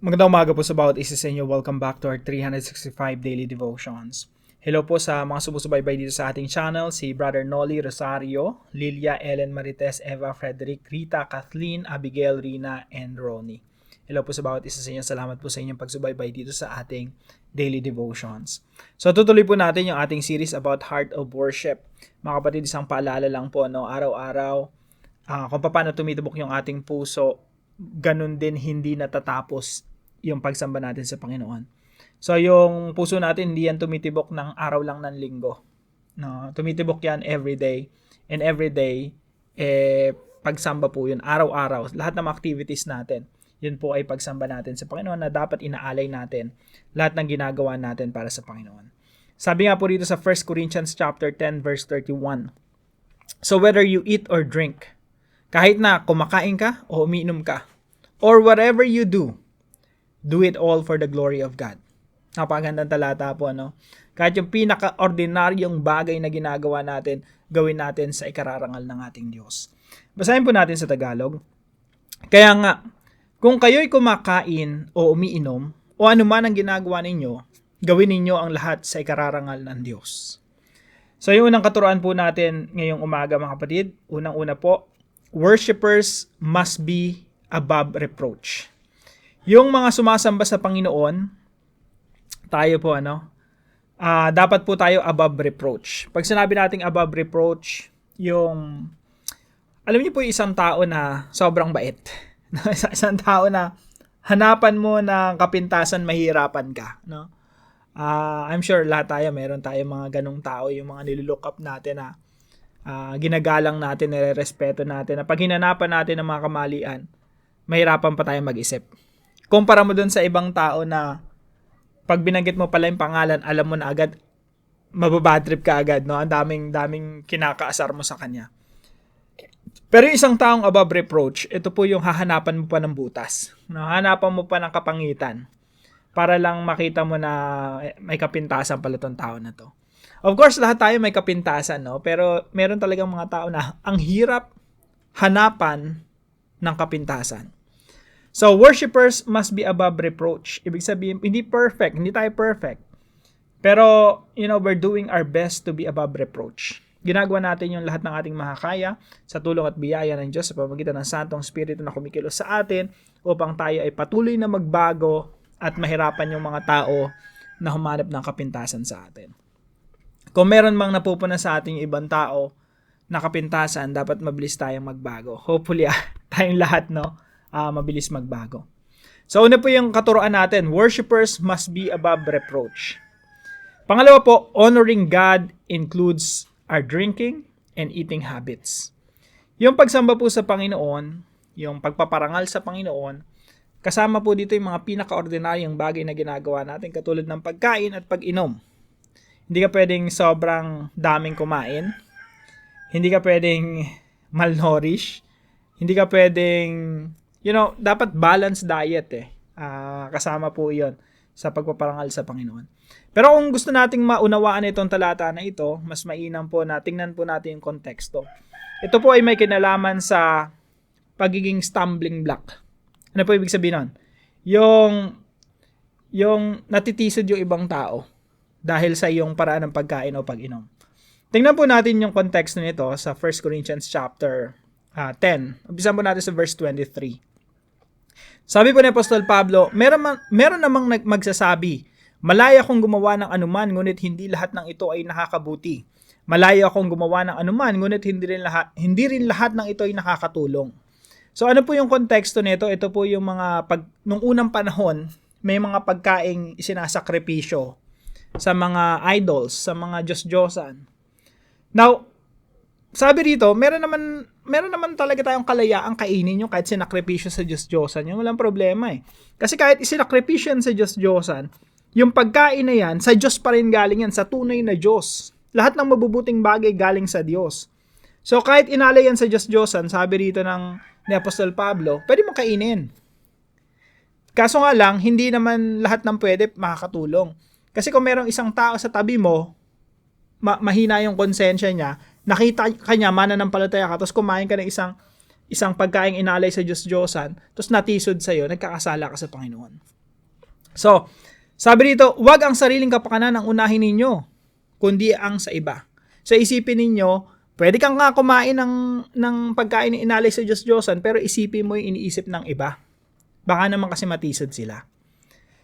Magandang umaga po sa bawat isa sa inyo. Welcome back to our 365 Daily Devotions. Hello po sa mga sumusubaybay dito sa ating channel, si Brother Nolly Rosario, Lilia, Ellen Marites, Eva, Frederick, Rita, Kathleen, Abigail, Rina, and Ronnie. Hello po sa bawat isa sa inyo. Salamat po sa inyong pagsubaybay dito sa ating Daily Devotions. So tutuloy po natin yung ating series about Heart of Worship. Mga kapatid, isang paalala lang po, no? Araw-araw, kung paano tumitibok yung ating puso, ganun din hindi natatapos yung pagsamba natin sa Panginoon. So, yung puso natin, hindi yan tumitibok ng araw lang ng linggo. No? Tumitibok yan every day. And every day, pagsamba po yun. Araw-araw. Lahat ng activities natin, yun po ay pagsamba natin sa Panginoon na dapat inaalay natin lahat ng ginagawa natin para sa Panginoon. Sabi nga po dito sa 1 Corinthians chapter 10 verse 31. So, whether you eat or drink, kahit na kumakain ka o umiinom ka, or whatever you do it all for the glory of God. Napakagandang talata po, no? Kahit yung pinaka-ordinaryong bagay na ginagawa natin, gawin natin sa ikararangal ng ating Diyos. Basahin po natin sa Tagalog. Kaya nga, kung kayo'y kumakain o umiinom, o anuman ang ginagawa ninyo, gawin ninyo ang lahat sa ikararangal ng Diyos. So yung unang katuruan po natin ngayong umaga, mga kapatid, unang-una po, worshipers must be above reproach. Yung mga sumasamba sa Panginoon, tayo po dapat po tayo above reproach. Pag sinabi nating above reproach, yung, alam niyo po yung isang tao na sobrang bait. Isang tao na hanapan mo ng kapintasan, mahirapan ka. No? I'm sure lahat tayo, meron tayo mga ganong tao, yung mga nilook up natin na ginagalang natin, nire-respeto natin, na pag hinanapan natin ng mga kamalian, mahirapan pa tayo mag-isip. Kumpara mo dun sa ibang tao na pag binanggit mo pala yung pangalan, alam mo na agad, mababadtrip ka agad, no? Ang daming kinakaasar mo sa kanya. Pero yung isang taong above reproach, ito po yung hahanapan mo pa ng butas. No? Hahanapan mo pa ng kapangitan para lang makita mo na may kapintasan pala tong tao na to. Of course, lahat tayo may kapintasan, no? Pero meron talagang mga tao na ang hirap hanapan ng kapintasan. So, worshipers must be above reproach. Ibig sabihin, hindi perfect, hindi tayo perfect. Pero, we're doing our best to be above reproach. Ginagawa natin yung lahat ng ating makakaya sa tulong at biyaya ng Diyos sa pamamagitan ng Santong Espiritu na kumikilos sa atin upang tayo ay patuloy na magbago at mahirapan yung mga tao na humanap ng kapintasan sa atin. Kung meron mang napupuna sa ating ibang tao na kapintasan, dapat mabilis tayong magbago. Hopefully, tayong lahat, mabilis magbago. So, una po yung katuroan natin, worshipers must be above reproach. Pangalawa po, honoring God includes our drinking and eating habits. Yung pagsamba po sa Panginoon, yung pagpaparangal sa Panginoon, kasama po dito yung mga pinaka-ordinaryong bagay na ginagawa natin katulad ng pagkain at pag-inom. Hindi ka pwedeng sobrang daming kumain. Hindi ka pwedeng malnourished. Hindi ka pwedeng, dapat balanced diet kasama po yon sa pagpaparangal sa Panginoon. Pero kung gusto nating maunawaan itong talata na ito, mas mainam po na tingnan po natin yung konteksto. Ito po ay may kinalaman sa pagiging stumbling block. Ano po ibig sabihin nun? Yung natitisod yung ibang tao dahil sa iyong paraan ng pagkain o pag-inom. Tingnan po natin yung konteksto nito sa 1 Corinthians chapter 10. Umpisan po natin sa verse 23. Sabi po ni Apostol Pablo, meron namang magsasabi, malaya akong gumawa ng anuman, ngunit hindi lahat ng ito ay nakakabuti. Malaya akong gumawa ng anuman, ngunit hindi rin lahat ng ito ay nakakatulong. So ano po yung konteksto nito? Ito po yung nung unang panahon, may mga pagkaing isinasakripisyo sa mga idols, sa mga Diyos-Diyosan. Now, sabi rito, meron naman talaga tayong kalayaang kainin yung kahit sinakripisyo sa Diyos-Diyosan. Yung walang problema eh. Kasi kahit isinakripisyo sa Diyos-Diyosan, yung pagkain na yan, sa Diyos pa rin galing yan, sa tunay na Diyos. Lahat ng mabubuting bagay galing sa Diyos. So kahit inalay yan sa Diyos-Diyosan, sabi rito ni Apostol Pablo, pwede mo kainin. Kaso nga lang, hindi naman lahat ng pwede makakatulong. Kasi kung merong isang tao sa tabi mo, mahina yung konsensya niya, nakita ka niya, mananampalataya ka, tapos kumain ka ng isang pagkaing inalay sa Diyos-Diyosan, tapos natisod sa'yo, nagkakasala ka sa Panginoon. So, sabi dito, huwag ang sariling kapakanan ang unahin ninyo, kundi ang sa iba. So, isipin ninyo, pwede kang nga kumain ng pagkain na inalay sa Diyos-Diyosan, pero isipin mo yung iniisip ng iba. Baka naman kasi matisod sila.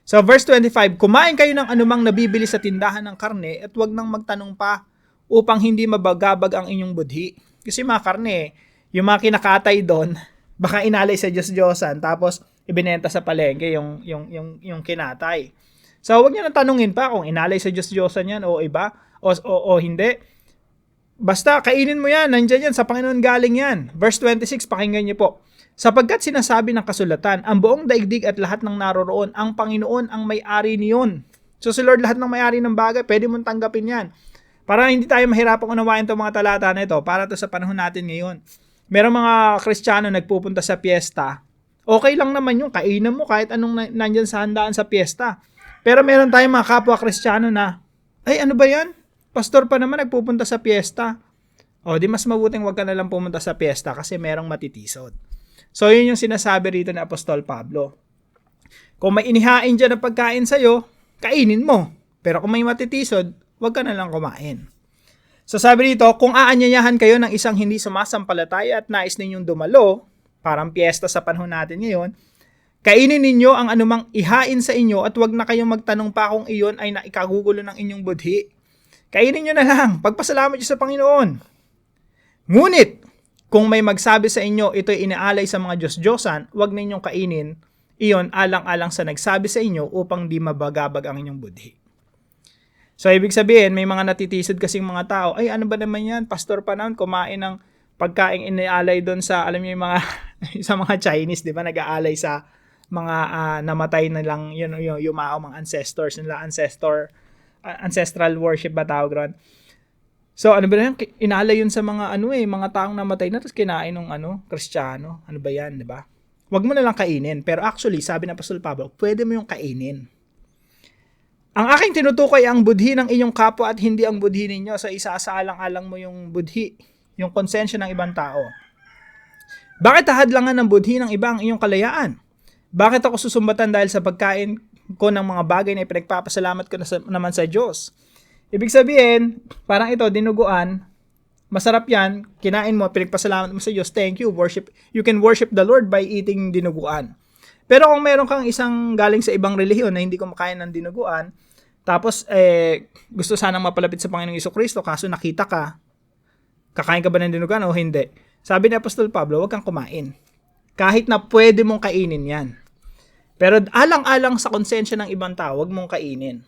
So, verse 25, kumain kayo ng anumang nabibili sa tindahan ng karne at huwag nang magtanong pa upang hindi mabagabag ang inyong budhi. Kasi mga karne, yung mga kinakatay doon, baka inalay sa Diyos-Diyosan, tapos ibinenta sa palengke yung kinatay. So, huwag niyo nang tanungin pa kung inalay sa Diyos-Diyosan yan o iba, o hindi. Basta, kainin mo yan, nandyan yan, sa Panginoon galing yan. Verse 26, pakinggan niyo po. Sapagkat sinasabi ng kasulatan, ang buong daigdig at lahat ng naroroon, ang Panginoon ang may-ari niyon. So, si Lord lahat ng may-ari ng bagay, pwede mong tanggapin yan. Para hindi tayo mahirapang unawain itong mga talata na ito, para to sa panahon natin ngayon. Merong mga Kristiyano nagpupunta sa piyesta. Okay lang naman yung kainan mo kahit anong nandyan sa handaan sa piyesta. Pero meron tayong mga kapwa Kristiyano na, ay ano ba yan? Pastor pa naman nagpupunta sa piyesta. O di mas mabuting wag ka na lang pumunta sa piyesta kasi merong matitisod. So yun yung sinasabi rito ni Apostol Pablo. Kung may inihain dyan na pagkain sa'yo, kainin mo. Pero kung may matitisod, wag ka na lang kumain. So sabi dito, kung aanyayahan kayo ng isang hindi sumasampalataya at nais ninyong dumalo, parang piyesta sa panahon natin ngayon, kainin ninyo ang anumang ihain sa inyo at wag na kayong magtanong pa kung iyon ay naikagugulo ng inyong budhi. Kainin nyo na lang, pagpasalamat nyo sa Panginoon. Ngunit, kung may magsabi sa inyo ito'y inaalay sa mga Diyos-Diyosan, wag ninyong kainin, iyon alang-alang sa nagsabi sa inyo upang di mabagabag ang inyong budhi. So, ibig sabihin, may mga natitisod kasing mga tao, ay ano ba naman yan, pastor pa naman, kumain ng pagkain inaalay doon sa, alam niyo yung mga, sa mga Chinese, di ba, nag-aalay sa mga namatay na lang, yung mga ancestors nila, ancestral worship ba tawag ron? So, ano ba yan? Inaalay yun sa mga, mga taong namatay na, tapos kinain ng, Kristiyano. Ano ba yan, di ba? Huwag mo na lang kainin. Pero actually, sabi ng Apostol Pablo, pwede mo yung kainin. Ang aking tinutukoy ang budhi ng inyong kapwa at hindi ang budhi ninyo. So, isasaalang-alang mo yung budhi, yung konsensya ng ibang tao. Bakit hahadlangan ng budhi ng iba ang inyong kalayaan? Bakit ako susumbatan dahil sa pagkain ko ng mga bagay na ipinagpapasalamat ko naman sa Diyos? Ibig sabihin, parang ito, dinuguan, masarap yan, kinain mo, pinagpasalamat mo sa Diyos, thank you, worship. You can worship the Lord by eating dinuguan. Pero kung meron kang isang galing sa ibang relihiyon na hindi kumakain ng dinuguan, tapos gusto sanang mapalapit sa Panginoong Jesucristo, kaso nakita ka, kakain ka ba ng dinuguan o hindi? Sabi ni Apostol Pablo, huwag kang kumain. Kahit na pwede mong kainin yan. Pero alang-alang sa konsensya ng ibang tao, huwag mong kainin.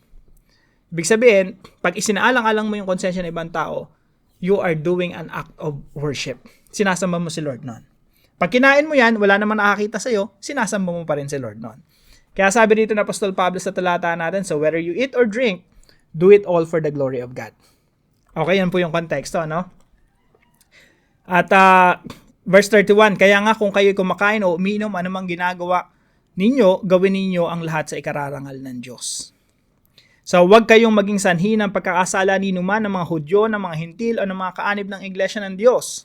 Ibig sabihin, pag isinaalang-alang mo yung konsensya ng ibang tao, you are doing an act of worship. Sinasamba mo si Lord noon. Pag kinain mo yan, wala naman nakakita sa'yo, sinasamba mo pa rin si Lord noon. Kaya sabi dito ng Apostol Pablo sa talata natin, so whether you eat or drink, do it all for the glory of God. Okay, yan po yung konteksto, no? At verse 31, kaya nga kung kayo kumakain o uminom, anumang ginagawa ninyo, gawin ninyo ang lahat sa ikararangal ng Diyos. So, huwag kayong maging sanhi ng pagkakasala ni numan ng mga Hudyo, ng mga Hintil, o ng mga kaanib ng Iglesia ng Diyos.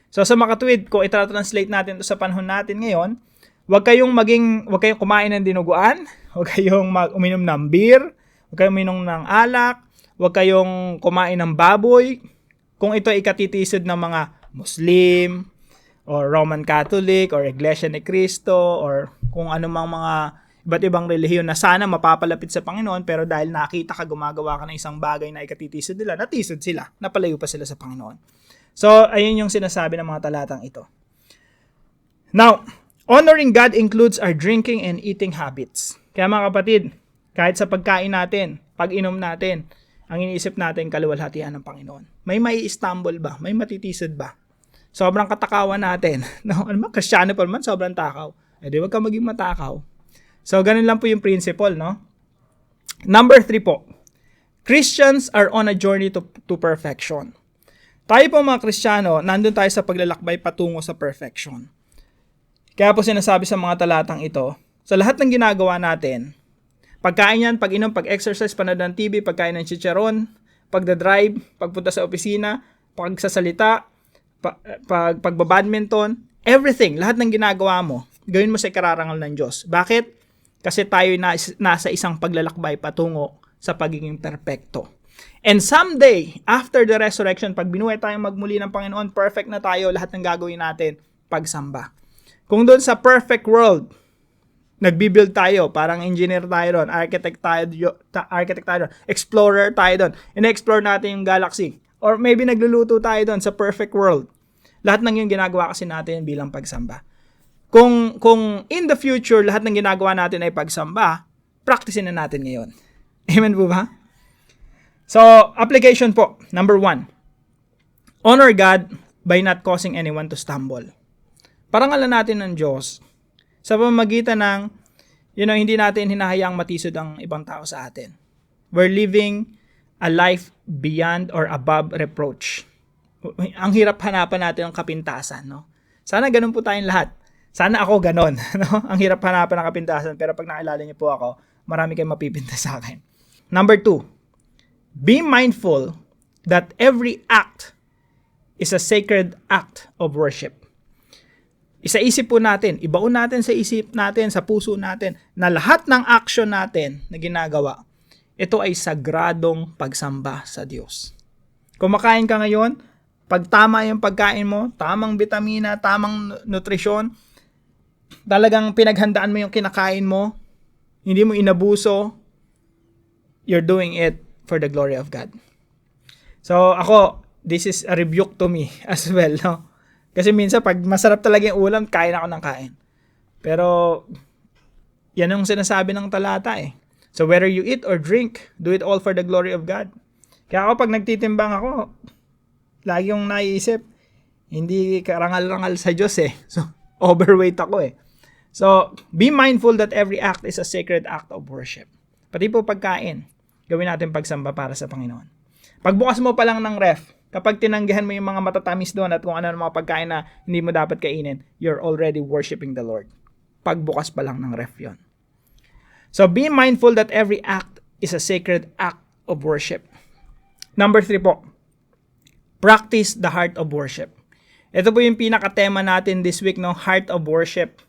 So, sa makatuwid, kung itra-translate natin ito sa panahon natin ngayon, huwag kayong kumain ng dinuguan, huwag kayong uminom ng beer, huwag kayong uminom ng alak, huwag kayong kumain ng baboy, kung ito ay ikatitisod ng mga Muslim, or Roman Catholic, or Iglesia ni Cristo, or kung anumang mga iba't ibang relihiyon na sana mapapalapit sa Panginoon, pero dahil nakita ka gumagawa ka ng isang bagay na ikatitisod nila, natisod sila, napalayo pa sila sa Panginoon. So, ayun yung sinasabi ng mga talatang ito. Now, honoring God includes our drinking and eating habits. Kaya mga kapatid, kahit sa pagkain natin, pag-inom natin, ang iniisip natin kaluwalhatian ng Panginoon. May mai-stumble ba? May matitisod ba? Sobrang katakawan natin. No, Kristiyano pa naman, sobrang takaw. Di wag ka maging matakaw. So, ganun lang po yung principle, no? Number 3 po. Christians are on a journey to perfection. Tayo po mga Kristiyano, nandun tayo sa paglalakbay patungo sa perfection. Kaya po sinasabi sa mga talatang ito, sa lahat ng ginagawa natin, pagkain yan, pag-inom, pag-exercise, panood ng TV, pagkain ng chicharon, pagdadrive, pagpunta sa opisina, pagsasalita, pagbabadminton, Everything, lahat ng ginagawa mo, gawin mo sa ikararangal ng Diyos. Bakit? Kasi tayo nasa isang paglalakbay patungo sa pagiging perpekto. And someday, after the resurrection, pag binuhay tayong magmuli ng Panginoon, perfect na tayo, lahat ng gagawin natin, pagsamba. Kung doon sa perfect world, nagbibuild tayo, parang engineer tayo doon, architect tayo doon, explorer tayo doon, ina-explore natin yung galaxy. Or maybe nagluluto tayo doon sa perfect world. Lahat ng yung ginagawa kasi natin bilang pagsamba. Kung in the future, lahat ng ginagawa natin ay pagsamba, practicein na natin ngayon. Amen po ba? So, application po. Number 1. Honor God by not causing anyone to stumble. Parangalan natin ng Diyos sa pamamagitan ng, hindi natin hinahayaang matisod ang ibang tao sa atin. We're living a life beyond or above reproach. Ang hirap hanapan natin ang kapintasan, no? Sana ganun po tayong lahat. Sana ako ganon, no? Ang hirap hanapan ng kapintasan, pero pag nakilala niyo po ako, marami kayong mapipinta sa akin. Number 2, be mindful that every act is a sacred act of worship. Isa-isip po natin, ibaon natin sa isip natin, sa puso natin, na lahat ng action natin na ginagawa, ito ay sagradong pagsamba sa Diyos. Kumakain ka ngayon, pag tama yung pagkain mo, tamang vitamina, tamang nutrisyon, talagang pinaghandaan mo yung kinakain mo, hindi mo inabuso, you're doing it for the glory of God. So ako, this is a rebuke to me as well, no? Kasi minsan pag masarap talaga yung ulam, kain ako ng kain. Pero yan ang sinasabi ng talata eh. So whether you eat or drink, do it all for the glory of God. Kaya ako pag nagtitimbang ako, lagi yung naiisip, hindi karangal-rangal sa Diyos eh. So, overweight ako eh. So, be mindful that every act is a sacred act of worship. Pati po pagkain, gawin natin pagsamba para sa Panginoon. Pagbukas mo pa lang ng ref, kapag tinanggihan mo yung mga matatamis doon at kung ano mga pagkain na hindi mo dapat kainin, you're already worshiping the Lord. Pagbukas pa lang ng ref yon. So, be mindful that every act is a sacred act of worship. Number 3 po, practice the heart of worship. Ito po yung pinaka-tema natin this week, no? Heart of worship.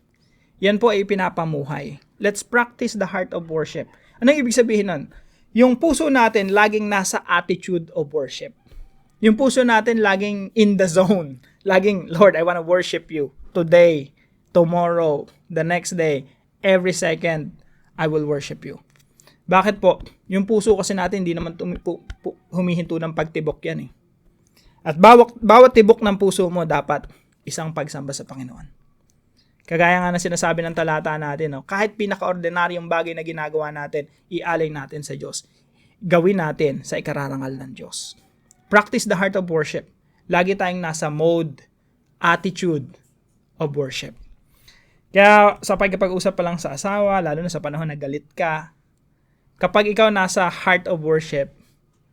Yan po ay pinapamuhay. Let's practice the heart of worship. Anong ibig sabihin nun? Yung puso natin laging nasa attitude of worship. Yung puso natin laging in the zone. Laging, Lord, I want to worship you. Today, tomorrow, the next day, every second, I will worship you. Bakit po? Yung puso kasi natin hindi naman humihinto ng pagtibok yan eh. At bawat tibok ng puso mo dapat isang pagsamba sa Panginoon. Kagaya nga na sinasabi ng talata natin, no? Kahit pinaka-ordinaryong bagay na ginagawa natin, ialay natin sa Diyos. Gawin natin sa ikararangal ng Diyos. Practice the heart of worship. Lagi tayong nasa mode, attitude of worship. Kaya sa pagkapag-usap pa lang sa asawa, lalo na sa panahon na galit ka, kapag ikaw nasa heart of worship,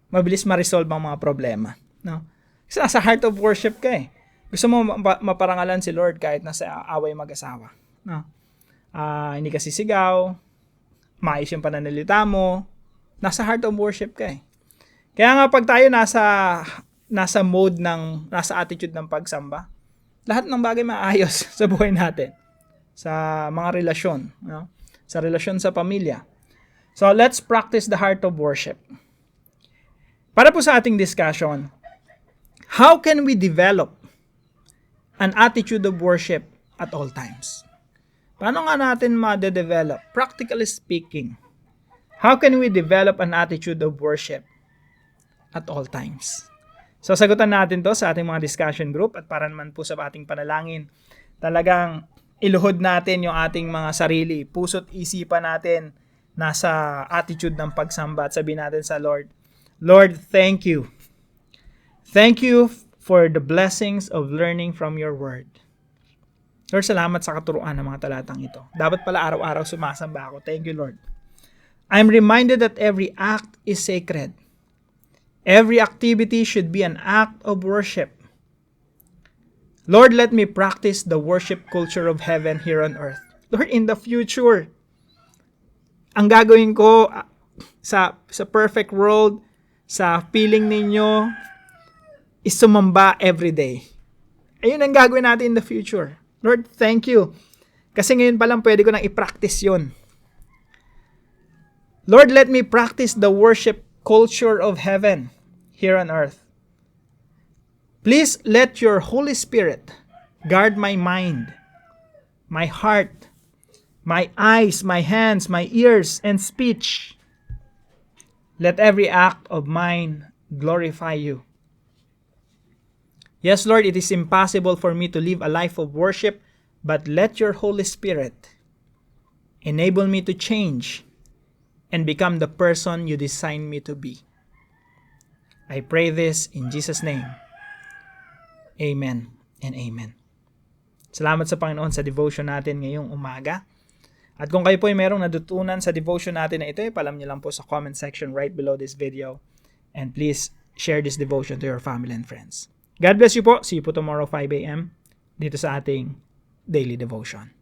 mabilis ma-resolve ang mga problema. No? Kasi nasa heart of worship ka eh. Gusto mo maparangalan si Lord kahit nasa away mag-asawa. No? Hindi ka sisigaw, maayos yung pananalita mo, nasa heart of worship ka eh. Kaya nga pag tayo nasa mode nasa attitude ng pagsamba, lahat ng bagay maayos sa buhay natin. Sa mga relasyon, no? Sa relasyon sa pamilya. So let's practice the heart of worship. Para po sa ating discussion, how can we develop an attitude of worship at all times? Paano nga natin ma-develop? Practically speaking, how can we develop an attitude of worship at all times? So sagutan natin to sa ating mga discussion group at para naman po sa ating panalangin, talagang iluhod natin yung ating mga sarili, puso't isipan natin nasa attitude ng pagsamba at sabihin natin sa Lord, Lord, thank you. Thank you for the blessings of learning from your word. Lord, salamat sa katuruan ng mga talatang ito. Dapat pala araw-araw sumasamba ako. Thank you, Lord. I'm reminded that every act is sacred. Every activity should be an act of worship. Lord, let me practice the worship culture of heaven here on earth. Lord, in the future, ang gagawin ko sa perfect world, sa feeling ninyo, is sumamba every day. Ayun ang gagawin natin in the future. Lord, thank you. Kasi ngayon pa lang pwede ko nang i-practice yun. Lord, let me practice the worship culture of heaven here on earth. Please let your Holy Spirit guard my mind, my heart, my eyes, my hands, my ears, and speech. Let every act of mine glorify you. Yes, Lord, it is impossible for me to live a life of worship, but let your Holy Spirit enable me to change and become the person you designed me to be. I pray this in Jesus' name. Amen and amen. Salamat sa Panginoon sa devotion natin ngayong umaga. At kung kayo po ay merong natutunan sa devotion natin na ito, ipalam niyo lang po sa comment section right below this video. And please share this devotion to your family and friends. God bless you po. See you po tomorrow 5 a.m. dito sa ating daily devotion.